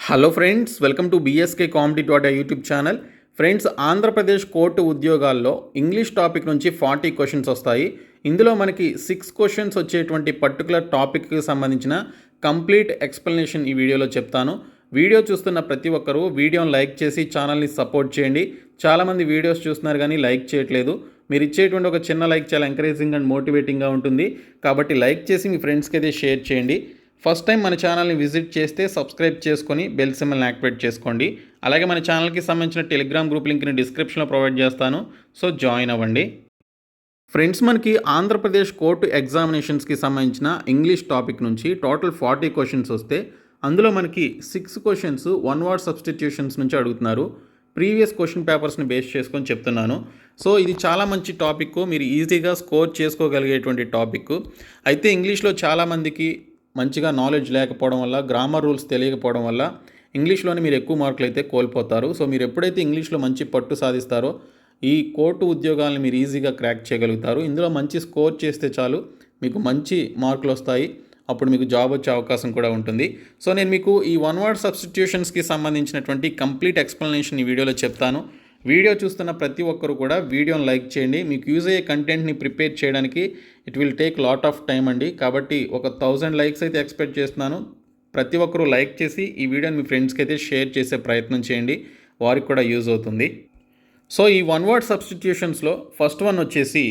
Hello friends, welcome to BSK comedy dot YouTube channel. Friends, Andhra Pradesh court ఉద్యోగాల్లో English topic నుంచి 40 questions వస్తాయి. ఇందులో మనకి 6 క్వశ్చన్స్ వచ్చేటువంటి పర్టికులర్ టాపిక్కి సంబంధించిన కంప్లీట్ ఎక్స్ప్లెనేషన్ ఈ వీడియోలో చెప్తాను. వీడియో చూస్తున్న ప్రతి ఒక్కరూ వీడియోని లైక్ చేసి ఛానల్ని సపోర్ట్ చేయండి. చాలామంది వీడియోస్ చూస్తున్నారు కానీ లైక్ చేయట్లేదు. మీరు ఇచ్చేటువంటి ఒక చిన్న లైక్ చాలా ఎంకరేజింగ్ అండ్ మోటివేటింగ్గా ఉంటుంది. కాబట్టి లైక్ చేసి మీ ఫ్రెండ్స్కి అయితే షేర్ చేయండి. ఫస్ట్ టైం మన ఛానల్ని విజిట్ చేస్తే సబ్స్క్రైబ్ చేసుకొని బెల్ సింబల్ని యాక్టివేట్ చేసుకోండి. అలాగే మన ఛానల్కి సంబంధించిన టెలిగ్రామ్ గ్రూప్ లింక్ని డిస్క్రిప్షన్లో ప్రొవైడ్ చేస్తాను. సో జాయిన్ అవ్వండి. ఫ్రెండ్స్, మనకి ఆంధ్రప్రదేశ్ కోర్టు ఎగ్జామినేషన్స్కి సంబంధించిన ఇంగ్లీష్ టాపిక్ నుంచి టోటల్ 40 క్వశ్చన్స్ వస్తే అందులో మనకి 6 క్వశ్చన్స్ 1 వర్డ్ సబ్స్టిట్యూషన్స్ నుంచి అడుగుతున్నారు. ప్రీవియస్ క్వశ్చన్ పేపర్స్ని బేస్ చేసుకొని చెప్తున్నాను. సో ఇది చాలా మంచి టాపిక్, మీరు ఈజీగా స్కోర్ చేసుకోగలిగేటువంటి టాపిక్. అయితే ఇంగ్లీష్లో చాలామందికి మంచిగా నాలెడ్జ్ లేకపోవడం వల్ల, గ్రామర్ రూల్స్ తెలియకపోవడం వల్ల ఇంగ్లీష్లోనే మీరు ఎక్కువ మార్కులు అయితే కోల్పోతారు. సో మీరు ఎప్పుడైతే ఇంగ్లీష్లో మంచి పట్టు సాధిస్తారో ఈ కోర్టు ఉద్యోగాలను మీరు ఈజీగా క్రాక్ చేయగలుగుతారు. ఇందులో మంచి స్కోర్ చేస్తే చాలు, మీకు మంచి మార్కులు వస్తాయి. అప్పుడు మీకు జాబ్ వచ్చే అవకాశం కూడా ఉంటుంది. సో నేను మీకు ఈ 1 వర్డ్ సబ్స్టిట్యూషన్స్కి సంబంధించినటువంటి కంప్లీట్ ఎక్స్ప్లెనేషన్ ఈ వీడియోలో చెప్తాను. వీడియో చూస్తున్న ప్రతి ఒక్కరు కూడా వీడియోని లైక్ చేయండి. మీకు యూజ్ అయ్యే కంటెంట్ని ప్రిపేర్ చేయడానికి it will take lot of time అండి. కాబట్టి ఒక 1000 లైక్స్ అయితే ఎక్స్పెక్ట్ చేస్తున్నాను. ప్రతి ఒక్కరూ లైక్ చేసి ఈ వీడియోని మీ ఫ్రెండ్స్కి అయితే షేర్ చేసే ప్రయత్నం చేయండి, వారికి కూడా యూజ్ అవుతుంది. సో ఈ 1 వర్డ్ సబ్స్టిట్యూషన్స్లో ఫస్ట్ వన్ వచ్చేసి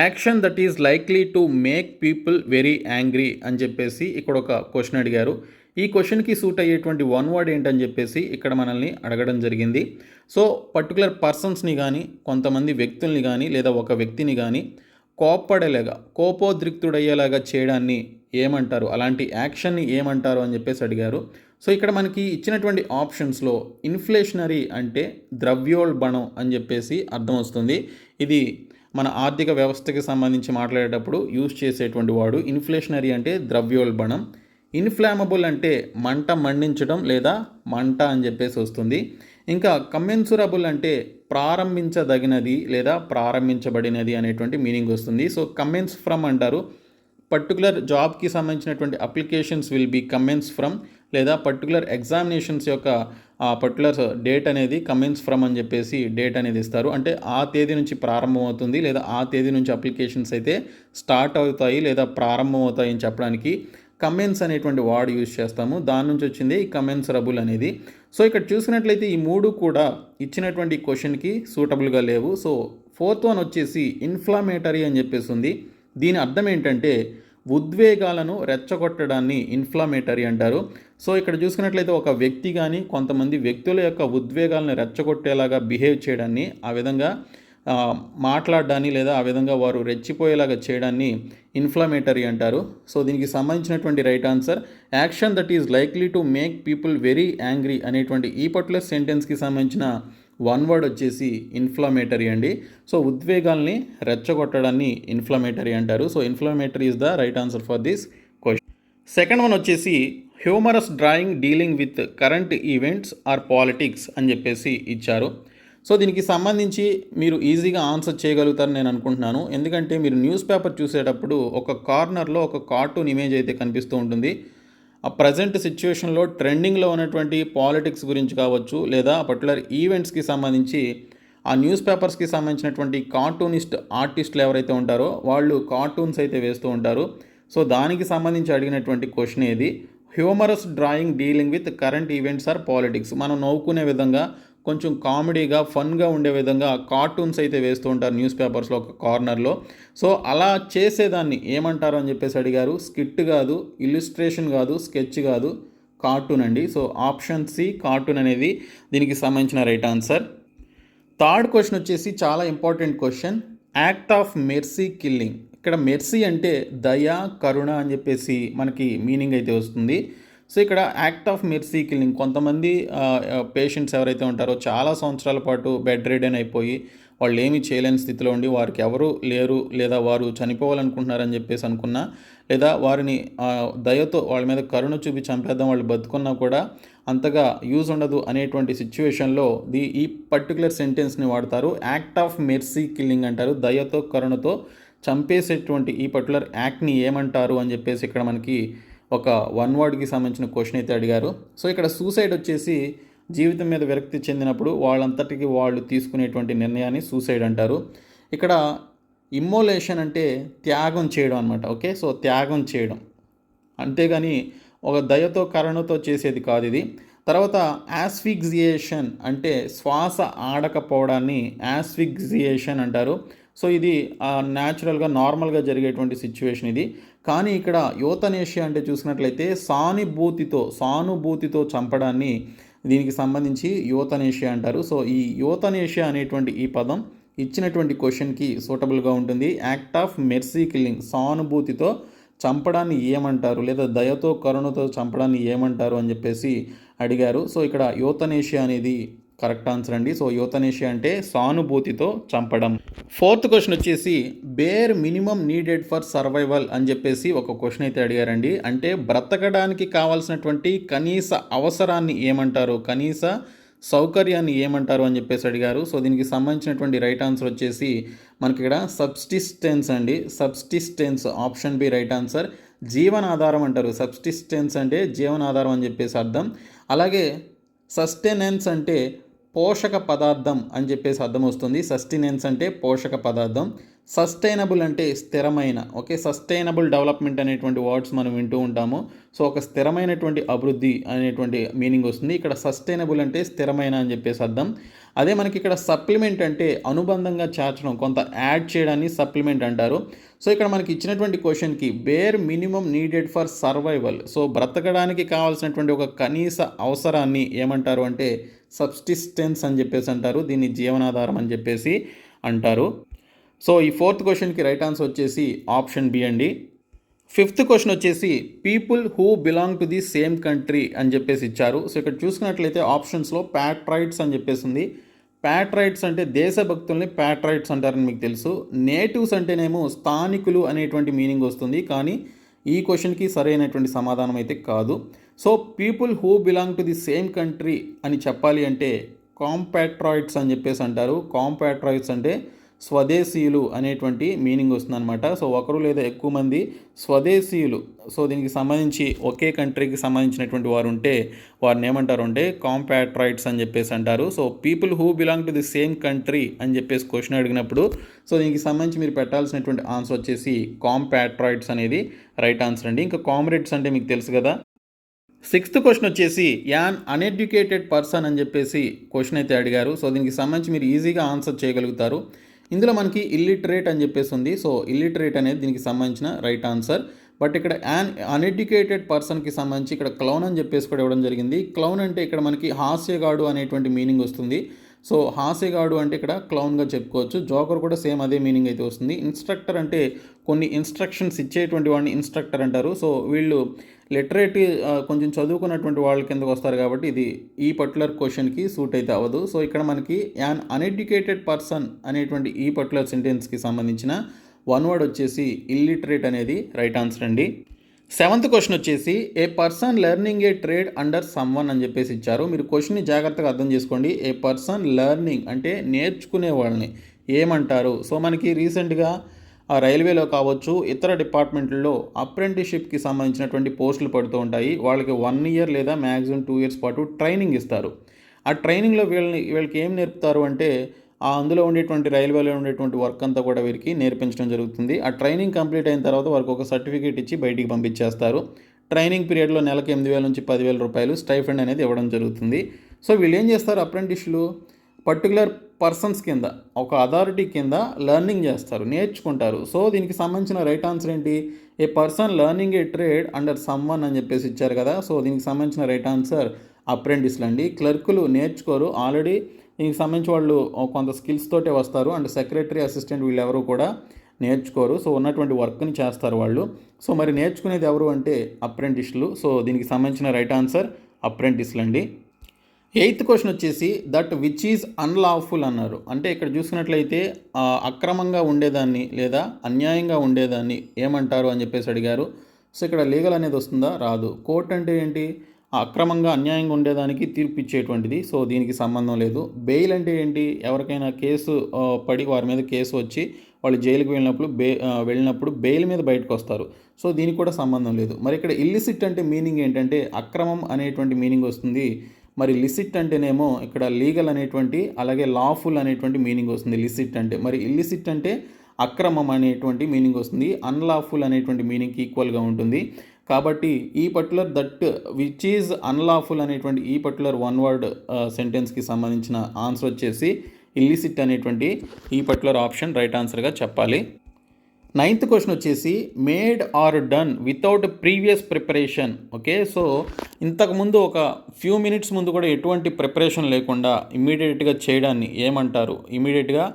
action that is likely to make people very angry అని చెప్పేసి ఇక్కడ ఒక క్వశ్చన్ అడిగారు. ఈ క్వశ్చన్కి సూట్ అయ్యేటువంటి 1 వర్డ్ ఏంటని చెప్పేసి ఇక్కడ మనల్ని అడగడం జరిగింది. సో పర్టికులర్ పర్సన్స్ని కానీ, కొంతమంది వ్యక్తుల్ని కానీ, లేదా ఒక వ్యక్తిని కానీ కోప్పడేలాగా, కోపోద్రిక్తుడయ్యేలాగా చేయడాన్ని ఏమంటారు, అలాంటి యాక్షన్ని ఏమంటారు అని చెప్పేసి అడిగారు. సో ఇక్కడ మనకి ఇచ్చినటువంటి ఆప్షన్స్లో ఇన్ఫ్లేషనరీ అంటే ద్రవ్యోల్బణం అని చెప్పేసి అర్థం వస్తుంది. ఇది మన ఆర్థిక వ్యవస్థకి సంబంధించి మాట్లాడేటప్పుడు యూజ్ చేసేటువంటి వాడు. ఇన్ఫ్లేషనరీ అంటే ద్రవ్యోల్బణం. ఇన్ఫ్లామబుల్ అంటే మంట మండించడం లేదా మంట అని చెప్పేసి వస్తుంది. ఇంకా కమెన్సురబుల్ అంటే ప్రారంభించదగినది లేదా ప్రారంభించబడినది అనేటువంటి మీనింగ్ వస్తుంది. సో కమెన్స్ ఫ్రమ్ అంటారు. పర్టికులర్ జాబ్కి సంబంధించినటువంటి applications will be commence from, లేదా పర్టికులర్ ఎగ్జామినేషన్స్ యొక్క పర్టికులర్ డేట్ అనేది కమెన్స్ ఫ్రమ్ అని చెప్పేసి డేట్ అనేది ఇస్తారు. అంటే ఆ తేదీ నుంచి ప్రారంభం అవుతుంది, లేదా ఆ తేదీ నుంచి అప్లికేషన్స్ అయితే స్టార్ట్ అవుతాయి లేదా ప్రారంభం అవుతాయి అని చెప్పడానికి కమెన్స్ అనేటువంటి వర్డ్ యూజ్ చేస్తాము. దాని నుంచి వచ్చింది ఈ కమెన్సరబుల్ అనేది. సో ఇక్కడ చూసినట్లయితే ఈ 3 కూడా ఇచ్చినటువంటి క్వశ్చన్కి సూటబుల్గా లేవు. సో 4th వన్ వచ్చేసి ఇన్ఫ్లమేటరీ అని చెప్పేసి ఉంది. దీని అర్థం ఏంటంటే ఉద్వేగాలను రెచ్చగొట్టడాన్ని ఇన్ఫ్లమేటరీ అంటారు. సో ఇక్కడ చూసుకున్నట్లయితే ఒక వ్యక్తి కానీ, కొంతమంది వ్యక్తుల యొక్క ఉద్వేగాలను రెచ్చగొట్టేలాగా బిహేవ్ చేయడాన్ని, ఆ విధంగా మాట్లాడడాన్ని, లేదా ఆ విధంగా వారు రెచ్చిపోయేలాగా చేయడాన్ని ఇన్ఫ్లమేటరీ అంటారు. సో దీనికి సంబంధించినటువంటి right answer action that is likely to make people very angry అనేటువంటి ఈ పర్టికులర్ సెంటెన్స్కి సంబంధించిన 1 వర్డ్ వచ్చేసి ఇన్ఫ్లమేటరీ అండి. సో ఉద్వేగాల్ని రెచ్చగొట్టడాన్ని ఇన్ఫ్లమేటరీ అంటారు. So inflammatory is the right answer for this question. Second one వచ్చేసి humorous drawing dealing with current events or politics అని చెప్పేసి ఇచ్చారు. సో దీనికి సంబంధించి మీరు ఈజీగా ఆన్సర్ చేయగలుగుతారని నేను అనుకుంటున్నాను. ఎందుకంటే మీరు న్యూస్ పేపర్ చూసేటప్పుడు ఒక కార్నర్లో ఒక కార్టూన్ ఇమేజ్ అయితే కనిపిస్తూ ఉంటుంది. ఆ ప్రజెంట్ సిచ్యువేషన్లో ట్రెండింగ్లో ఉన్నటువంటి పాలిటిక్స్ గురించి కావచ్చు, లేదా పర్టికులర్ ఈవెంట్స్కి సంబంధించి ఆ న్యూస్ పేపర్స్కి సంబంధించినటువంటి కార్టూనిస్ట్ ఆర్టిస్టులు ఎవరైతే ఉంటారో వాళ్ళు కార్టూన్స్ అయితే వేస్తూ ఉంటారు. సో దానికి సంబంధించి అడిగినటువంటి క్వశ్చన్ ఏది, humorous drawing dealing with current events or politics. మనం నవ్వుకునే విధంగా, కొంచెం కామెడీగా, ఫన్గా ఉండే విధంగా కార్టూన్స్ అయితే వేస్తూ ఉంటారు న్యూస్ పేపర్స్లో ఒక కార్నర్లో. సో అలా చేసేదాన్ని ఏమంటారు అని చెప్పేసి అడిగారు. స్కిట్ కాదు, ఇల్లుస్ట్రేషన్ కాదు, స్కెచ్ కాదు, కార్టూన్ అండి. సో ఆప్షన్ సి కార్టూన్ అనేది దీనికి సంబంధించిన రైట్ ఆన్సర్. థర్డ్ క్వశ్చన్ వచ్చేసి చాలా important question, act of mercy killing. ఇక్కడ మెర్సీ అంటే దయ, కరుణ అని చెప్పేసి మనకి మీనింగ్ అయితే వస్తుంది. సో ఇక్కడ యాక్ట్ ఆఫ్ మెర్సీ కిల్లింగ్, కొంతమంది పేషెంట్స్ ఎవరైతే ఉంటారో చాలా సంవత్సరాల పాటు బెడ్ రిడెన్ అయిపోయి వాళ్ళు ఏమీ చేయలేని స్థితిలో ఉండి వారికి ఎవరు లేరు, లేదా వారు చనిపోవాలనుకుంటున్నారని చెప్పేసి అనుకున్నా, లేదా వారిని దయతో వాళ్ళ మీద కరుణ చూపి చంపేద్దాం, వాళ్ళు బతుకున్నా కూడా అంతగా యూజ్ ఉండదు అనేటువంటి సిచ్యువేషన్లో ఈ పర్టికులర్ సెంటెన్స్ని వాడతారు. యాక్ట్ ఆఫ్ మెర్సీ కిల్లింగ్ అంటారు. దయతో, కరుణతో చంపేసేటువంటి ఈ పర్టికులర్ యాక్ట్ని ఏమంటారు అని చెప్పేసి ఇక్కడ మనకి ఒక వన్ వర్డ్కి సంబంధించిన క్వశ్చన్ అయితే అడిగారు. సో ఇక్కడ సూసైడ్ వచ్చేసి జీవితం మీద విరక్తి చెందినప్పుడు వాళ్ళంతటికి వాళ్ళు తీసుకునేటువంటి నిర్ణయాన్ని సూసైడ్ అంటారు. ఇక్కడ ఇమ్మోలేషన్ అంటే త్యాగం చేయడం అనమాట. ఓకే, సో త్యాగం చేయడం, అంతేగాని ఒక దయతో కరుణతో చేసేది కాదు ఇది. తర్వాత యాస్ఫిక్సియేషన్ అంటే శ్వాస ఆడకపోవడాన్ని యాస్ఫిక్సియేషన్ అంటారు. సో ఇది న్యాచురల్గా నార్మల్గా జరిగేటువంటి సిచ్యువేషన్ ఇది. కానీ ఇక్కడ యూతనేషియా అంటే చూసినట్లయితే సానుభూతితో చంపడాన్ని దీనికి సంబంధించి యూతనేషియా అంటారు. సో ఈ యూతనేషియా అనేటువంటి ఈ పదం ఇచ్చినటువంటి క్వశ్చన్కి సూటబుల్గా ఉంటుంది. యాక్ట్ ఆఫ్ మెర్సీ కిల్లింగ్, సానుభూతితో చంపడాన్ని ఏమంటారు, లేదా దయతో కరుణతో చంపడాన్ని ఏమంటారు అని చెప్పేసి అడిగారు. సో ఇక్కడ యూతనేషియా అనేది కరెక్ట్ ఆన్సర్ అండి. సో యూతనేషియా అంటే సానుభూతితో చంపడం. ఫోర్త్ క్వశ్చన్ వచ్చేసి bear minimum needed for survival అని చెప్పేసి ఒక క్వశ్చన్ అయితే అడిగారండి. అంటే బ్రతకడానికి కావాల్సినటువంటి కనీస అవసరాన్ని ఏమంటారు, కనీస సౌకర్యాన్ని ఏమంటారు అని చెప్పేసి అడిగారు. సో దీనికి సంబంధించినటువంటి రైట్ ఆన్సర్ వచ్చేసి మనకి ఇక్కడ సబ్సిస్టెన్స్ అండి. Subsistence, option B right answer. జీవనాధారం అంటారు. సబ్సిస్టెన్స్ అంటే జీవనాధారం అని చెప్పేసి అర్థం. అలాగే సస్టెనెన్స్ అంటే పోషక పదార్థం అని చెప్పేసి అర్థం వస్తుంది. సస్టెనెన్స్ అంటే పోషక పదార్థం. సస్టైనబుల్ అంటే స్థిరమైన. ఓకే, సస్టైనబుల్ డెవలప్మెంట్ అనేటువంటి వర్డ్స్ మనం వింటూ ఉంటాము. సో ఒక స్థిరమైనటువంటి అభివృద్ధి అనేటువంటి మీనింగ్ వస్తుంది. ఇక్కడ సస్టైనబుల్ అంటే స్థిరమైన అని చెప్పేసి అర్థం. అదే మనకి ఇక్కడ సప్లిమెంట్ అంటే అనుబంధంగా చేర్చడం, కొంత యాడ్ చేయడాన్ని సప్లిమెంట్ అంటారు. సో ఇక్కడ మనకి ఇచ్చినటువంటి క్వశ్చన్కి bear minimum needed for survival, so బ్రతకడానికి కావాల్సినటువంటి ఒక కనీస అవసరాన్ని ఏమంటారు అంటే సబ్సిస్టెన్స్ అని చెప్పేసి అంటారు. దీన్ని జీవనాధారం అని చెప్పేసి అంటారు. సో ఈ ఫోర్త్ క్వశ్చన్కి రైట్ ఆన్సర్ వచ్చేసి ఆప్షన్ బి అండి. ఫిఫ్త్ క్వశ్చన్ వచ్చేసి people who belong to the same country అని చెప్పేసి ఇచ్చారు. సో ఇక్కడ చూసుకున్నట్లయితే ఆప్షన్స్లో ప్యాట్రైట్స్ అని చెప్పేసి ఉంది. ప్యాట్రైట్స్ అంటే దేశభక్తుల్ని ప్యాట్రైట్స్ అంటారని మీకు తెలుసు. నేటివ్స్ అంటేనేమో స్థానికులు అనేటువంటి మీనింగ్ వస్తుంది. కానీ ఈ క్వశ్చన్కి సరైనటువంటి సమాధానం అయితే కాదు. So people who belong to the same country అని చెప్పాలి అంటే కాంపాట్రాయిడ్స్ అని చెప్పేసి అంటారు. కాంపాట్రాయిడ్స్ అంటే స్వదేశీయులు అనేటువంటి మీనింగ్ వస్తుందన్నమాట. సో ఒకరు లేదా ఎక్కువ మంది స్వదేశీయులు, సో దీనికి సంబంధించి ఒకే కంట్రీకి సంబంధించినటువంటి వారు ఉంటే వారిని ఏమంటారు అంటే కాంపాట్రాయిడ్స్ అని చెప్పేసి అంటారు. So people who belong to the same country అని చెప్పేసి క్వశ్చన్ అడిగినప్పుడు సో దీనికి సంబంధించి మీరు పెట్టాల్సినటువంటి ఆన్సర్ వచ్చేసి కాంపాట్రాయిడ్స్ అనేది రైట్ ఆన్సర్ అండి. ఇంకా కామ్రేడ్స్ అంటే మీకు తెలుసు కదా. సిక్స్త్ క్వశ్చన్ వచ్చేసి యాన్ అన్ఎడ్యుకేటెడ్ పర్సన్ అని చెప్పేసి క్వశ్చన్ అయితే అడిగారు. సో దీనికి సంబంధించి మీరు ఈజీగా ఆన్సర్ చేయగలుగుతారు. ఇందులో మనకి ఇల్లిటరేట్ అని చెప్పేసి ఉంది. సో ఇల్లిటరేట్ అనేది దీనికి సంబంధించిన రైట్ ఆన్సర్. బట్ ఇక్కడ అన్ఎడ్యుకేటెడ్ పర్సన్కి సంబంధించి ఇక్కడ క్లౌన్ అని చెప్పేసి కూడా ఇవ్వడం జరిగింది. క్లౌన్ అంటే ఇక్కడ మనకి హాస్యగాడు అనేటువంటి మీనింగ్ వస్తుంది. సో హాస్యగాడు అంటే ఇక్కడ క్లౌన్గా చెప్పుకోవచ్చు. జోకర్ కూడా సేమ్ అదే మీనింగ్ అయితే వస్తుంది. ఇన్స్ట్రక్టర్ అంటే కొన్ని ఇన్స్ట్రక్షన్స్ ఇచ్చేటువంటి వాడిని ఇన్స్ట్రక్టర్ అంటారు. సో వీళ్ళు లిటరేట్ కొంచెం చదువుకున్నటువంటి వాళ్ళ కిందకు వస్తారు కాబట్టి ఇది ఈ పర్టికులర్ క్వశ్చన్కి సూట్ అయితే అవ్వదు. సో ఇక్కడ మనకి యాన్ అన్ఎడ్యుకేటెడ్ పర్సన్ అనేటువంటి ఈ పర్టికులర్ సెంటెన్స్కి సంబంధించిన వన్ వర్డ్ వచ్చేసి ఇల్లిటరేట్ అనేది రైట్ ఆన్సర్ అండి. సెవెంత్ క్వశ్చన్ వచ్చేసి ఏ పర్సన్ లెర్నింగ్ ఏ ట్రేడ్ అండర్ సమ్వన్ అని చెప్పేసి ఇచ్చారు. మీరు క్వశ్చన్ని జాగ్రత్తగా అర్థం చేసుకోండి. ఏ పర్సన్ లెర్నింగ్ అంటే నేర్చుకునే వాళ్ళని ఏమంటారు. సో మనకి రీసెంట్గా రైల్వేలో కావచ్చు ఇతర డిపార్ట్మెంట్లలో అప్రెంటిస్షిప్కి సంబంధించినటువంటి పోస్టులు పడుతూ ఉంటాయి. వాళ్ళకి 1 year లేదా మ్యాక్సిమం 2 years పాటు ట్రైనింగ్ ఇస్తారు. ఆ ట్రైనింగ్లో వీళ్ళకి ఏం నేర్పుతారు అంటే అందులో ఉండేటువంటి రైల్వేలో ఉండేటువంటి వర్క్ అంతా కూడా వీరికి నేర్పించడం జరుగుతుంది. ఆ ట్రైనింగ్ కంప్లీట్ అయిన తర్వాత వారికి ఒక సర్టిఫికేట్ ఇచ్చి బయటికి పంపించేస్తారు. ట్రైనింగ్ పీరియడ్లో నెలకు 8,000 నుంచి 10,000 రూపాయలు స్టైఫండ్ అనేది ఇవ్వడం జరుగుతుంది. సో వీళ్ళు ఏం చేస్తారు, అప్రెంటిస్టులు పర్టికులర్ పర్సన్స్ కింద ఒక అథారిటీ కింద లెర్నింగ్ చేస్తారు, నేర్చుకుంటారు. సో దీనికి సంబంధించిన రైట్ ఆన్సర్ ఏంటి, ఏ పర్సన్ లెర్నింగ్ ఏ ట్రేడ్ అండర్ సమ్వన్ అని చెప్పేసి ఇచ్చారు కదా. సో దీనికి సంబంధించిన రైట్ ఆన్సర్ అప్రెంటిస్లు అండి. క్లర్కులు నేర్చుకోరు, ఆల్రెడీ దీనికి సంబంధించి వాళ్ళు కొంత స్కిల్స్ తోటే వస్తారు. అండ్ సెక్రటరీ అసిస్టెంట్ వీళ్ళు ఎవరు కూడా నేర్చుకోరు. సో ఉన్నటువంటి వర్క్ని చేస్తారు వాళ్ళు. సో మరి నేర్చుకునేది ఎవరు అంటే అప్రెంటిస్లు. సో దీనికి సంబంధించిన రైట్ ఆన్సర్ అప్రెంటిస్లు అండి. 8th క్వశ్చన్ వచ్చేసి దట్ విచ్ ఈజ్ అన్లాఫుల్ అన్నారు. అంటే ఇక్కడ చూసుకున్నట్లయితే అక్రమంగా ఉండేదాన్ని లేదా అన్యాయంగా ఉండేదాన్ని ఏమంటారు అని చెప్పేసి అడిగారు. సో ఇక్కడ లీగల్ అనేది వస్తుందా, రాదు. కోర్ట్ అంటే ఏంటి, అక్రమంగా అన్యాయంగా ఉండేదానికి తీర్పు ఇచ్చేటువంటిది. సో దీనికి సంబంధం లేదు. బెయిల్ అంటే ఏంటి, ఎవరికైనా కేసు పడి వారి మీద కేసు వచ్చి వాళ్ళు జైలుకి వెళ్ళినప్పుడు బెయిల్ మీద బయటకు వస్తారు. సో దీనికి కూడా సంబంధం లేదు. మరి ఇక్కడ ఇల్లిసిట్ అంటే మీనింగ్ ఏంటంటే అక్రమం అనేటువంటి మీనింగ్ వస్తుంది. మరి లిసిట్ అంటేనేమో ఇక్కడ లీగల్ అనేటువంటి, అలాగే లాఫుల్ అనేటువంటి మీనింగ్ వస్తుంది లిసిట్ అంటే. మరి ఇల్లిసిట్ అంటే అక్రమం అనేటువంటి మీనింగ్ వస్తుంది. అన్లాఫుల్ అనేటువంటి మీనింగ్కి ఈక్వల్గా ఉంటుంది. కాబట్టి ఈ particular that which is unlawful అనేటువంటి ఈ పర్టికులర్ వన్ వర్డ్ సెంటెన్స్కి సంబంధించిన ఆన్సర్ వచ్చేసి ఇల్లిసిట్ అనేటువంటి ఈ పర్టికులర్ ఆప్షన్ రైట్ ఆన్సర్గా చెప్పాలి. 9th క్వశ్చన్ వచ్చేసి made or done without previous preparation. Okay, so ఇంతకుముందు ఒక ఫ్యూ మినిట్స్ ముందు కూడా ఎటువంటి ప్రిపరేషన్ లేకుండా ఇమీడియట్గా చేయడాన్ని ఏమంటారు, ఇమీడియట్గా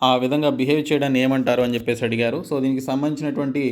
ఆ విధంగా బిహేవ్ చేయడాన్ని ఏమంటారు అని చెప్పేసి అడిగారు. సో దీనికి సంబంధించినటువంటి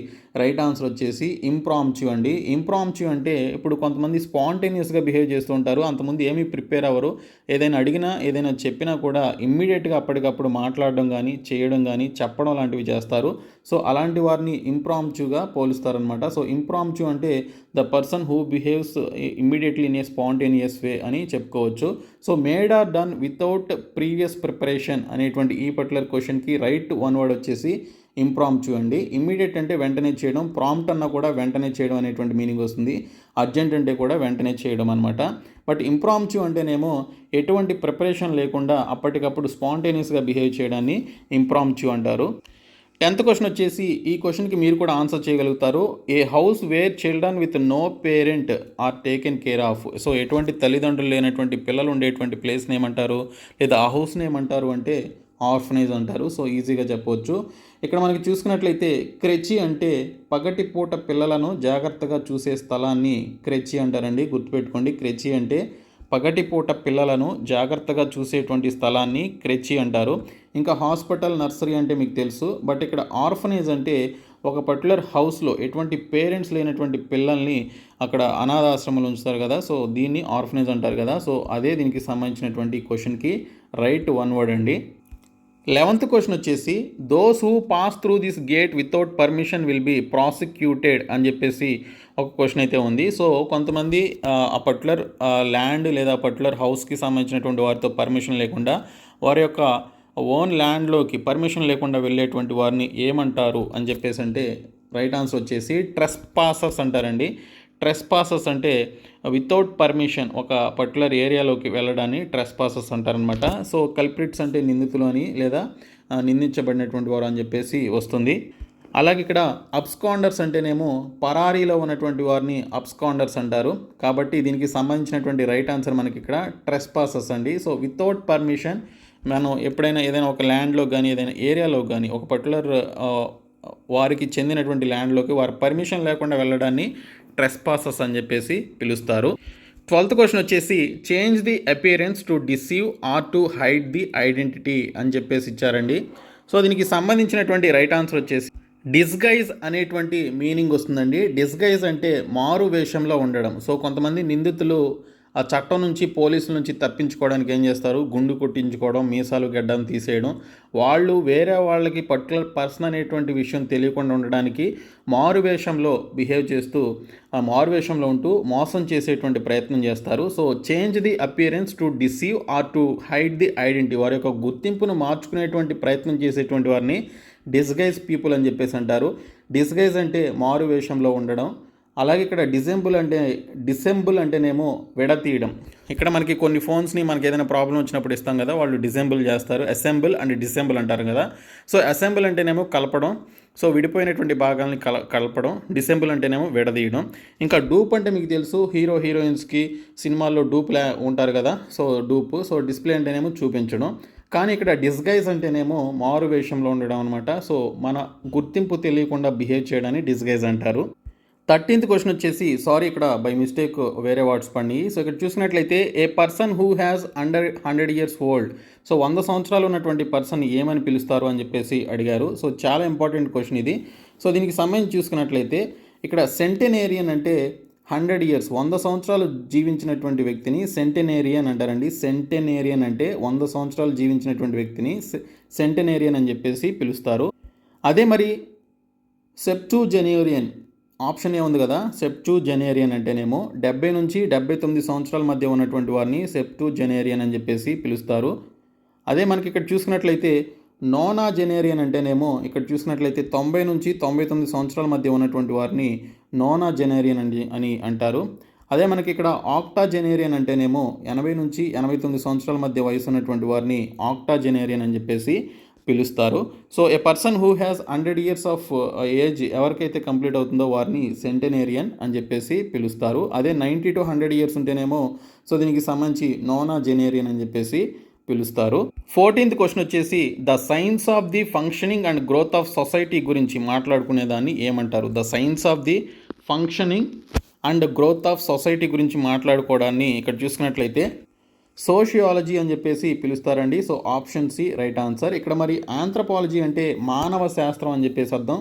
రైట్ ఆన్సర్ వచ్చేసి ఇంప్రాంప్చు అండి. ఇంప్రాంప్చు అంటే ఇప్పుడు కొంతమంది స్పాంటేనియస్గా బిహేవ్ చేస్తూ ఉంటారు, అంతకుముందు ఏమీ ప్రిపేర్ అవ్వరు, ఏదైనా అడిగినా ఏదైనా చెప్పినా కూడా ఇమ్మీడియట్గా అప్పటికప్పుడు మాట్లాడడం కానీ చేయడం కానీ చెప్పడం లాంటివి చేస్తారు. సో అలాంటి వారిని ఇంప్రాంప్చుగా పోలుస్తారనమాట. సో ఇంప్రాంప్చు అంటే the person who behaves immediately in a spontaneous way అని చెప్పుకోవచ్చు. So made or done without previous preparation అనేటువంటి ఈ పర్టికులర్ క్వశ్చన్కి రైట్ వన్ వర్డ్ వచ్చేసి ఇంప్రాంప్చు అండి. ఇమ్మీడియట్ అంటే వెంటనే చేయడం, ప్రాంప్ట్ అన్న కూడా వెంటనే చేయడం అనేటువంటి మీనింగ్ వస్తుంది. అర్జెంట్ అంటే కూడా వెంటనే చేయడం అనమాట. బట్ ఇంప్రాంప్చు అంటేనేమో ఎటువంటి ప్రిపరేషన్ లేకుండా అప్పటికప్పుడు స్పాంటేనియస్గా బిహేవ్ చేయడాన్ని ఇంప్రాంప్చు అంటారు. 10th క్వశ్చన్ వచ్చేసి ఈ క్వశ్చన్కి మీరు కూడా ఆన్సర్ చేయగలుగుతారు. A house where children with no parent are taken care of. So ఎటువంటి తల్లిదండ్రులు లేనటువంటి పిల్లలు ఉండేటువంటి ప్లేస్ని ఏమంటారు, లేదా ఆ హౌస్ని ఏమంటారు అంటే ఆర్ఫనేజ్ అంటారు. సో ఈజీగా చెప్పవచ్చు. ఇక్కడ మనకి చూసుకున్నట్లయితే క్రెచి అంటే పగటిపూట పిల్లలను జాగ్రత్తగా చూసే స్థలాన్ని క్రెచి అంటారండి. గుర్తుపెట్టుకోండి, క్రెచి అంటే పగటిపూట పిల్లలను జాగ్రత్తగా చూసేటువంటి స్థలాన్ని క్రెచి అంటారు. ఇంకా హాస్పిటల్, నర్సరీ అంటే మీకు తెలుసు. బట్ ఇక్కడ ఆర్ఫనేజ్ అంటే ఒక పర్టికులర్ హౌస్లో ఎటువంటి పేరెంట్స్ లేనటువంటి పిల్లల్ని అక్కడ అనాథాశ్రమంలో ఉంచుతారు కదా, సో దీన్ని ఆర్ఫనేజ్ అంటారు కదా. సో అదే దీనికి సంబంధించినటువంటి క్వశ్చన్కి రైట్ వన్ వర్డ్ అండి. 11th క్వశ్చన్ వచ్చేసి those who pass through this gate without permission will be prosecuted అని చెప్పేసి ఒక క్వశ్చన్ అయితే ఉంది. సో కొంతమంది ఆ పర్టికులర్ ల్యాండ్ లేదా పర్టికులర్ హౌస్కి సంబంధించినటువంటి వారితో పర్మిషన్ లేకుండా వారి యొక్క ఓన్ ల్యాండ్లోకి పర్మిషన్ లేకుండా వెళ్ళేటువంటి వారిని ఏమంటారు అని చెప్పేసి అంటే రైట్ ఆన్సర్ వచ్చేసి ట్రెస్పాసర్స్ అంటారండి. ట్రెస్పాసెస్ అంటే వితౌట్ పర్మిషన్ ఒక పర్టికులర్ ఏరియాలోకి వెళ్ళడాన్ని ట్రెస్పాసెస్ అంటారనమాట. సో కల్ప్రిట్స్ అంటే నిందితులు అని, లేదా నిందించబడినటువంటి వారు అని చెప్పేసి వస్తుంది. అలాగే ఇక్కడ అబ్స్కాండర్స్ అంటేనేమో పరారీలో ఉన్నటువంటి వారిని అబ్స్కాండర్స్ అంటారు. కాబట్టి దీనికి సంబంధించినటువంటి రైట్ ఆన్సర్ మనకి ఇక్కడ ట్రెస్పాసెస్ అండి. సో వితౌట్ పర్మిషన్ మనం ఎప్పుడైనా ఏదైనా ఒక ల్యాండ్లో కానీ ఏదైనా ఏరియాలో కానీ ఒక పర్టికులర్ వారికి చెందినటువంటి ల్యాండ్లోకి వారి పర్మిషన్ లేకుండా వెళ్ళడాన్ని ట్రెస్పాసెస్ అని చెప్పేసి పిలుస్తారు. 12th క్వశ్చన్ వచ్చేసి change the appearance to deceive or to hide the identity అని చెప్పేసి ఇచ్చారండి. సో దీనికి సంబంధించినటువంటి రైట్ ఆన్సర్ వచ్చేసి డిస్గైజ్ అనేటువంటి మీనింగ్ వస్తుందండి. డిస్గైజ్ అంటే మారు వేషంలో ఉండడం. సో కొంతమంది నిందితులు ఆ చట్టం నుంచి, పోలీసుల నుంచి తప్పించుకోవడానికి ఏం చేస్తారు, గుండు కొట్టించుకోవడం, మీసాలు గడ్డం తీసేయడం, వాళ్ళు వేరే వాళ్ళకి పర్టికులర్ పర్సన్ అనేటువంటి విషయం తెలియకుండా ఉండడానికి మారువేషంలో బిహేవ్ చేస్తూ, ఆ మారువేషంలో ఉంటూ మోసం చేసేటువంటి ప్రయత్నం చేస్తారు. So change the appearance to deceive or to hide the identity, వారి యొక్క గుర్తింపును మార్చుకునేటువంటి ప్రయత్నం చేసేటువంటి వారిని డిస్గైజ్ పీపుల్ అని చెప్పేసి అంటారు. డిస్గైజ్ అంటే మారువేషంలో ఉండడం. అలాగే ఇక్కడ డిసెంబుల్ అంటేనేమో విడతీయడం. ఇక్కడ మనకి కొన్ని ఫోన్స్ని మనకి ఏదైనా ప్రాబ్లం వచ్చినప్పుడు ఇస్తాం కదా, వాళ్ళు డిసెంబుల్ చేస్తారు. అసెంబుల్ అండ్ డిసెంబుల్ అంటారు కదా. సో అసెంబుల్ అంటేనేమో కలపడం, సో విడిపోయినటువంటి భాగాలని కలపడం. డిసెంబుల్ అంటేనేమో విడదీయడం. ఇంకా డూప్ అంటే మీకు తెలుసు, హీరోయిన్స్కి సినిమాల్లో డూప్లా ఉంటారు కదా, సో డూప్. సో డిస్ప్లే అంటేనేమో చూపించడం. కానీ ఇక్కడ డిస్గైజ్ అంటేనేమో మారు వేషంలో ఉండడం అనమాట. సో మన గుర్తింపు తెలియకుండా బిహేవ్ చేయడాన్ని డిస్గైజ్ అంటారు. 13th క్వశ్చన్ వచ్చేసి, సారీ ఇక్కడ బై మిస్టేక్ వేరే వర్డ్స్ పడి. సో ఇక్కడ చూసినట్లయితే a person who has under 100 years old. So 100 సంవత్సరాలు ఉన్నటువంటి పర్సన్ ఏమని పిలుస్తారు అని చెప్పేసి అడిగారు. సో చాలా ఇంపార్టెంట్ క్వశ్చన్ ఇది. సో దీనికి సంబంధించి చూసుకున్నట్లయితే ఇక్కడ సెంటెనేరియన్ అంటే 100 years, 100 సంవత్సరాలు జీవించినటువంటి వ్యక్తిని సెంటెనేరియన్ అంటారండి. సెంటెనేరియన్ అంటే 100 సంవత్సరాలు జీవించినటువంటి వ్యక్తిని సెంటెనేరియన్ అని చెప్పేసి పిలుస్తారు. అదే మరి సెప్టూజెనేరియన్ ఆప్షన్ ఏముంది కదా, సెప్టూజెనేరియన్ అంటేనేమో 70 నుంచి 79 సంవత్సరాల మధ్య ఉన్నటువంటి వారిని సెప్టూజెనేరియన్ అని చెప్పేసి పిలుస్తారు. అదే మనకి ఇక్కడ చూసుకున్నట్లయితే నోనాజెనేరియన్ అంటేనేమో ఇక్కడ చూసినట్లయితే 90 నుంచి 99 సంవత్సరాల మధ్య ఉన్నటువంటి వారిని నోనాజెనేరియన్ అని అంటారు. అదే మనకి ఇక్కడ ఆక్టాజెనేరియన్ అంటేనేమో 80 నుంచి 89 సంవత్సరాల మధ్య వయసు ఉన్నటువంటి వారిని ఆక్టాజెనేరియన్ అని చెప్పేసి పిలుస్తారు. So A person who has 100 years of age ఎవరికైతే కంప్లీట్ అవుతుందో వారిని సెంటెనేరియన్ అని చెప్పేసి పిలుస్తారు. అదే 90 to 100 ఇయర్స్ ఉంటేనేమో సో దీనికి సంబంధించి నోనాజెనేరియన్ అని చెప్పేసి పిలుస్తారు. 14th క్వశ్చన్ వచ్చేసి the science of the functioning and growth of society గురించి మాట్లాడుకునేదాన్ని ఏమంటారు? The science of the functioning and growth of society గురించి మాట్లాడుకోవడాన్ని ఇక్కడ చూసుకున్నట్లయితే సోషియాలజీ అని చెప్పేసి పిలుస్తారండి. So option C right answer. ఇక్కడ మరి ఆంథ్రపాలజీ అంటే మానవ శాస్త్రం అని చెప్పేసి అర్థం.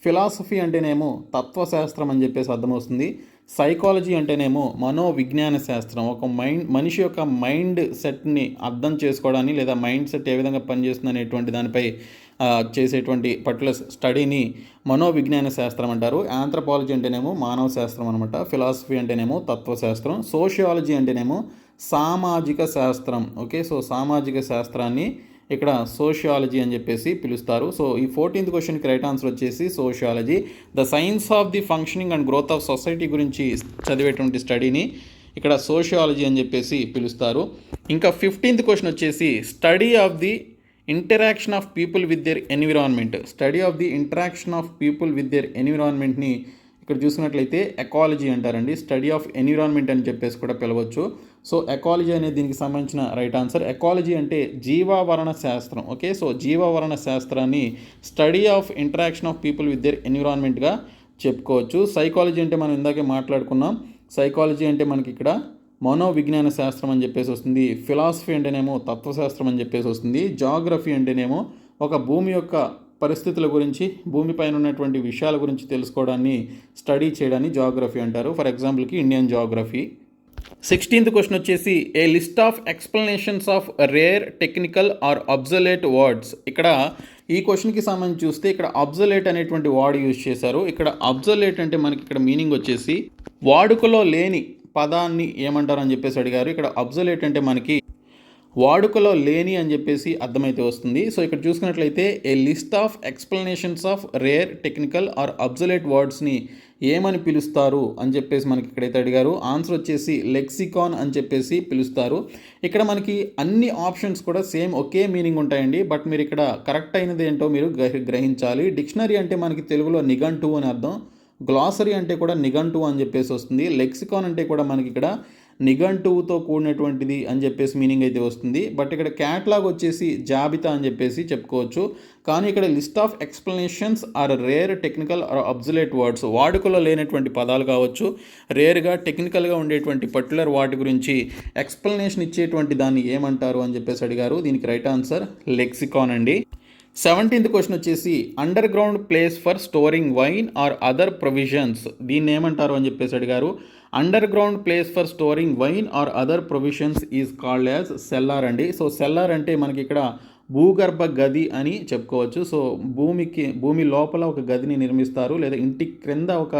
ఫిలాసఫీ అంటేనేమో తత్వశాస్త్రం అని చెప్పేసి అర్థం వస్తుంది. సైకాలజీ అంటేనేమో మనోవిజ్ఞాన శాస్త్రం, ఒక మనిషి యొక్క మైండ్ సెట్ని అర్థం చేసుకోవడాన్ని లేదా మైండ్ సెట్ ఏ విధంగా పనిచేస్తుంది అనేటువంటి దానిపై చేసేటువంటి పర్టికులర్ స్టడీని మనోవిజ్ఞాన శాస్త్రం అంటారు. ఆంథ్రపాలజీ అంటేనేమో మానవ శాస్త్రం అనమాట. ఫిలాసఫీ అంటేనేమో తత్వశాస్త్రం. సోషియాలజీ అంటేనేమో సామాజిక శాస్త్రం. ఓకే, సో సామాజిక శాస్త్రాన్ని ఇక్కడ సోషియాలజీ అని చెప్పేసి పిలుస్తారు. సో ఈ 14th క్వశ్చన్కి రైట్ ఆన్సర్ వచ్చేసి sociology. The science of the functioning and growth of society గురించి చదివేటువంటి స్టడీని ఇక్కడ సోషియాలజీ అని చెప్పేసి పిలుస్తారు. ఇంకా 15th క్వశ్చన్ వచ్చేసి study of the interaction of people with their environment. Study of the interaction of people with their ఎన్విరాన్మెంట్ని ఇక్కడ చూసినట్లయితే ఎకాలజీ అంటారండి. స్టడీ ఆఫ్ ఎన్విరాన్మెంట్ అని చెప్పేసి కూడా పిలవచ్చు. సో ఎకాలజీ అనేది దీనికి సంబంధించిన రైట్ ఆన్సర్. ఎకాలజీ అంటే జీవావరణ శాస్త్రం. ఓకే, సో జీవావరణ శాస్త్రాన్ని study of interaction of people with their ఎన్విరాన్మెంట్గా చెప్పుకోవచ్చు. సైకాలజీ అంటే మనం ఇందాకే మాట్లాడుకున్నాం. సైకాలజీ అంటే మనకి ఇక్కడ మనోవిజ్ఞాన శాస్త్రం అని చెప్పేసి వస్తుంది. ఫిలాసఫీ అంటేనేమో తత్వశాస్త్రం అని చెప్పేసి వస్తుంది. జాగ్రఫీ అంటేనేమో ఒక భూమి యొక్క పరిస్థితుల గురించి, భూమిపైన ఉన్నటువంటి విషయాల గురించి తెలుసుకోవడాన్ని స్టడీ చేయడాన్ని జాగ్రఫీ అంటారు. ఫర్ ఎగ్జాంపుల్కి ఇండియన్ జాగ్రఫీ. 16th క్వశ్చన్ వచ్చేసి a list of explanations of rare technical or obsolete words. ఇక్కడ ఈ క్వశ్చన్కి సంబంధించి చూస్తే ఇక్కడ అబ్జలేట్ అనేటువంటి వర్డ్ యూజ్ చేశారు. ఇక్కడ అబ్జలేట్ అంటే మనకి ఇక్కడ మీనింగ్ వచ్చేసి వాడుకలో లేని పదాన్ని ఏమంటారు అని చెప్పేసి అడిగారు. ఇక్కడ అబ్జలేట్ అంటే మనకి వాడుకలో లేని అని చెప్పేసి అర్థమైతే వస్తుంది. సో ఇక్కడ చూసుకున్నట్లయితే a list of explanations of rare technical or obsolete వర్డ్స్ని ఏమని పిలుస్తారు అని చెప్పేసి మనకి ఇక్కడైతే అడిగారు. ఆన్సర్ వచ్చేసి లెక్సికాన్ అని చెప్పేసి పిలుస్తారు. ఇక్కడ మనకి అన్ని ఆప్షన్స్ కూడా సేమ్ ఒకే మీనింగ్ ఉంటాయండి. బట్ మీరు ఇక్కడ కరెక్ట్ అయినది ఏంటో మీరు గ్రహించాలి. డిక్షనరీ అంటే మనకి తెలుగులో నిఘంటువు అని అర్థం. గ్లాసరీ అంటే కూడా నిఘంటువు అని చెప్పేసి వస్తుంది. లెక్సికాన్ అంటే కూడా మనకి ఇక్కడ నిఘంటువుతో కూడినటువంటిది అని చెప్పేసి మీనింగ్ అయితే వస్తుంది. బట్ ఇక్కడ క్యాటలాగ్ వచ్చేసి జాబితా అని చెప్పేసి చెప్పుకోవచ్చు. కానీ ఇక్కడ list of explanations or rare technical or obsolete words, వాడుకలో లేనటువంటి పదాలు కావచ్చు, రేర్గా టెక్నికల్గా ఉండేటువంటి పర్టికులర్ వాటి గురించి ఎక్స్ప్లెనేషన్ ఇచ్చేటువంటి దాన్ని ఏమంటారు అని చెప్పేసి అడిగారు. దీనికి రైట్ ఆన్సర్ లెక్సికాన్ అండి. 17th క్వశ్చన్ వచ్చేసి under ground place for storing wine or other provisions. దీన్ని ఏమంటారు అని చెప్పేసి అడిగారు. Under ground place for storing wine or other provisions is called as cellar అండి. సో సెల్లార్ అంటే మనకి ఇక్కడ భూగర్భ గది అని చెప్పుకోవచ్చు. సో భూమి లోపల ఒక గదిని నిర్మిస్తారు, లేదా ఇంటి క్రింద ఒక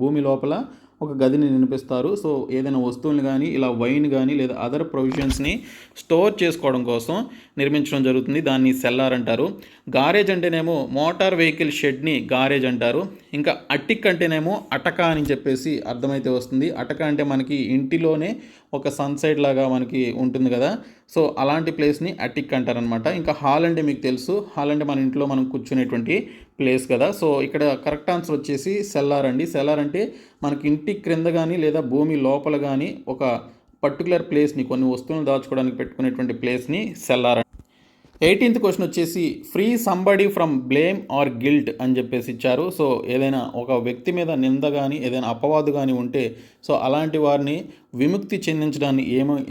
భూమి లోపల ఒక గదిని నిర్మిస్తారు. సో ఏదైనా వస్తువులు కానీ ఇలా వైన్ కానీ లేదా అదర్ ప్రొవిజన్స్ని స్టోర్ చేసుకోవడం కోసం నిర్మించడం జరుగుతుంది. దాన్ని సెల్లార్ అంటారు. గారేజ్ అంటేనేమో మోటార్ వెహికల్ షెడ్ని గారేజ్ అంటారు. ఇంకా అటిక్ అంటేనేమో అటక అని చెప్పేసి అర్థమైతే వస్తుంది. అటక అంటే మనకి ఇంటిలోనే ఒక సన్సైడ్ లాగా మనకి ఉంటుంది కదా, సో అలాంటి ప్లేస్ని అటిక్ అంటారనమాట. ఇంకా హాల్ అంటే మీకు తెలుసు, హాల్ అంటే మన ఇంట్లో మనం కూర్చునేటువంటి ప్లేస్ కదా. సో ఇక్కడ కరెక్ట్ ఆన్సర్ వచ్చేసి సెల్లార్ అండి. సెల్లార్ అంటే మనకి ఇంటి క్రింద కానీ లేదా భూమి లోపల కానీ ఒక పర్టికులర్ ప్లేస్ని, కొన్ని వస్తువులను దాచుకోవడానికి పెట్టుకునేటువంటి ప్లేస్ని సెల్లార్. 18th క్వశ్చన్ వచ్చేసి free somebody from blame or guilt అని చెప్పేసి ఇచ్చారు. సో ఏదైనా ఒక వ్యక్తి మీద నింద కానీ ఏదైనా అపవాదు కానీ ఉంటే సో అలాంటి వారిని విముక్తి చెందించడాన్ని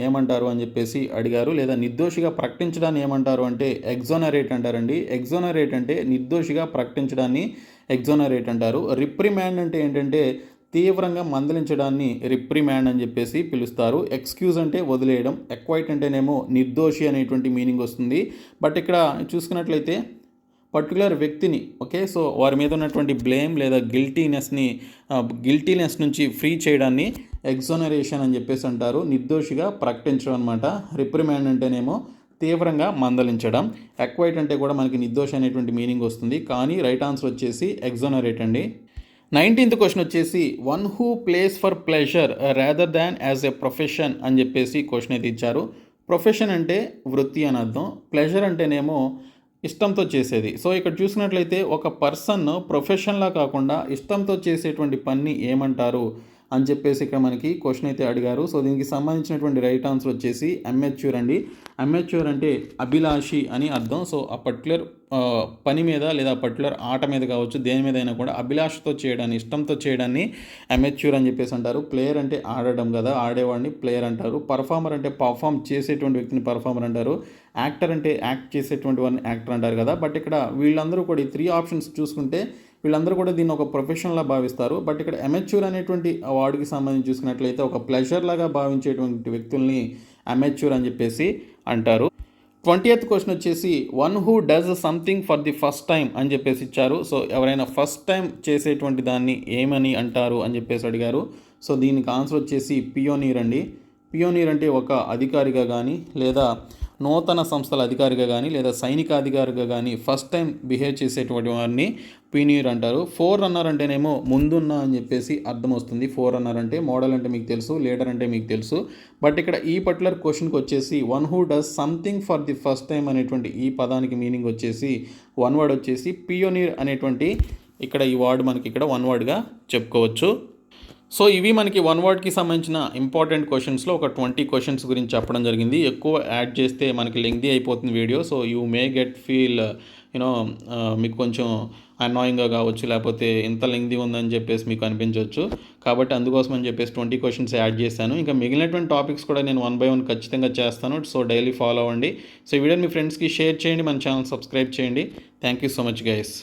ఏమంటారు అని చెప్పేసి అడిగారు. లేదా నిర్దోషిగా ప్రకటించడాన్ని ఏమంటారు అంటే ఎగ్జోనరేట్ అంటారండి. ఎగ్జోనరేట్ అంటే నిర్దోషిగా ప్రకటించడాన్ని ఎగ్జోనరేట్ అంటారు. రిప్రిమాండ్ అంటే ఏంటంటే తీవ్రంగా మందలించడాన్ని రిప్రిమాండ్ అని చెప్పేసి పిలుస్తారు. ఎక్స్క్యూజ్ అంటే వదిలేయడం. ఎక్వైట్ అంటేనేమో నిర్దోషి అనేటువంటి మీనింగ్ వస్తుంది. బట్ ఇక్కడ చూసుకున్నట్లయితే పర్టికులర్ వ్యక్తిని, ఓకే, సో వారి మీద ఉన్నటువంటి బ్లేమ్ లేదా గిల్టీనెస్ నుంచి ఫ్రీ చేయడాన్ని ఎగ్జోనరేషన్ అని చెప్పేసి అంటారు. నిర్దోషిగా ప్రకటించడం అనమాట. రిప్రిమాండ్ అంటేనేమో తీవ్రంగా మందలించడం. ఎక్వైట్ అంటే కూడా మనకి నిర్దోష అనేటువంటి మీనింగ్ వస్తుంది, కానీ రైట్ ఆన్సర్ వచ్చేసి ఎగ్జోనరేట్ అండి. 19th క్వశ్చన్ వచ్చేసి one who place for pleasure rather than as a profession అని చెప్పేసి క్వశ్చన్ అయితే ఇచ్చారు. ప్రొఫెషన్ అంటే వృత్తి అని అర్థం, ప్లెజర్ అంటేనేమో ఇష్టంతో చేసేది. సో ఇక్కడ చూసినట్లయితే ఒక పర్సన్ ప్రొఫెషన్లా కాకుండా ఇష్టంతో చేసేటువంటి పని ఏమంటారు అని చెప్పేసి ఇక్కడ మనకి క్వశ్చన్ అయితే అడిగారు. సో దీనికి సంబంధించినటువంటి రైట్ ఆన్సర్ వచ్చేసి అమెచ్యూర్ అండి. అమెచ్యూర్ అంటే అభిలాషి అని అర్థం. సో ఆ పర్టికులర్ పని మీద లేదా పర్టికులర్ ఆట మీద కావచ్చు, దేని మీద అయినా కూడా అభిలాషతో చేయడాన్ని, ఇష్టంతో చేయడాన్ని అమెచ్యూర్ అని చెప్పేసి అంటారు. ప్లేయర్ అంటే ఆడడం కదా, ఆడేవాడిని ప్లేయర్ అంటారు. పర్ఫార్మర్ అంటే పర్ఫామ్ చేసేటువంటి వ్యక్తిని పర్ఫార్మర్ అంటారు. యాక్టర్ అంటే యాక్ట్ చేసేటువంటి వారిని యాక్టర్ అంటారు కదా. బట్ ఇక్కడ వీళ్ళందరూ కూడా ఈ 3 ఆప్షన్స్ చూసుకుంటే వీళ్ళందరూ కూడా దీన్ని ఒక ప్రొఫెషన్లా భావిస్తారు. బట్ ఇక్కడ అమెచ్యూర్ అనేటువంటి వార్డుకి సంబంధించి చూసుకున్నట్లయితే ఒక ప్లెజర్ లాగా భావించేటువంటి వ్యక్తుల్ని అమెచ్యూర్ అని చెప్పేసి అంటారు. 20th క్వశ్చన్ వచ్చేసి one who does something for the first time అని చెప్పేసి ఇచ్చారు. సో ఎవరైనా ఫస్ట్ టైం చేసేటువంటి దాన్ని ఏమని అంటారు అని చెప్పేసి అడిగారు. సో దీనికి ఆన్సర్ వచ్చేసి పియోనీర్ అండి. పియోనీర్ అంటే ఒక అధికారిగా కానీ, లేదా నూతన సంస్థల అధికారిగా కానీ, లేదా సైనిక అధికారిగా కానీ ఫస్ట్ టైం బిహేవ్ చేసేటువంటి వారిని పీనియర్ అంటారు. ఫోర్ రన్నర్ అంటేనేమో ముందున్న అని చెప్పేసి అర్థం వస్తుంది. ఫోర్ రన్నర్ అంటే మోడల్ అంటే మీకు తెలుసు, లీడర్ అంటే మీకు తెలుసు. బట్ ఇక్కడ ఈ పర్టికులర్ క్వశ్చన్కి వచ్చేసి one who does something for the first time అనేటువంటి ఈ పదానికి మీనింగ్ వచ్చేసి వన్ వర్డ్ వచ్చేసి పియోనీర్ అనేటువంటి ఇక్కడ ఈ వర్డ్ మనకి ఇక్కడ వన్ వర్డ్గా చెప్పుకోవచ్చు. సో ఇవి మనకి వన్ వర్డ్కి సంబంధించిన ఇంపార్టెంట్ క్వశ్చన్స్లో ఒక 20 క్వశ్చన్స్ గురించి చెప్పడం జరిగింది. ఎక్కువ యాడ్ చేస్తే మనకి లెంగ్తీ అయిపోతుంది video. So you may get feel మీకు కొంచెం అనాయింగ్గా కావచ్చు, లేకపోతే ఇంత లెంగ్తీ ఉందని చెప్పేసి మీకు అనిపించవచ్చు. కాబట్టి అందుకోసం అని చెప్పేసి 20 క్వశ్చన్స్ యాడ్ చేశాను. ఇంకా మిగిలినటువంటి టాపిక్స్ కూడా నేను 1 by 1 ఖచ్చితంగా చేస్తాను. సో డైలీ ఫాలో అవ్వండి. సో ఈ వీడియోని మీ ఫ్రెండ్స్కి షేర్ చేయండి, మన ఛానల్ సబ్స్క్రైబ్ చేయండి. Thank you so much guys.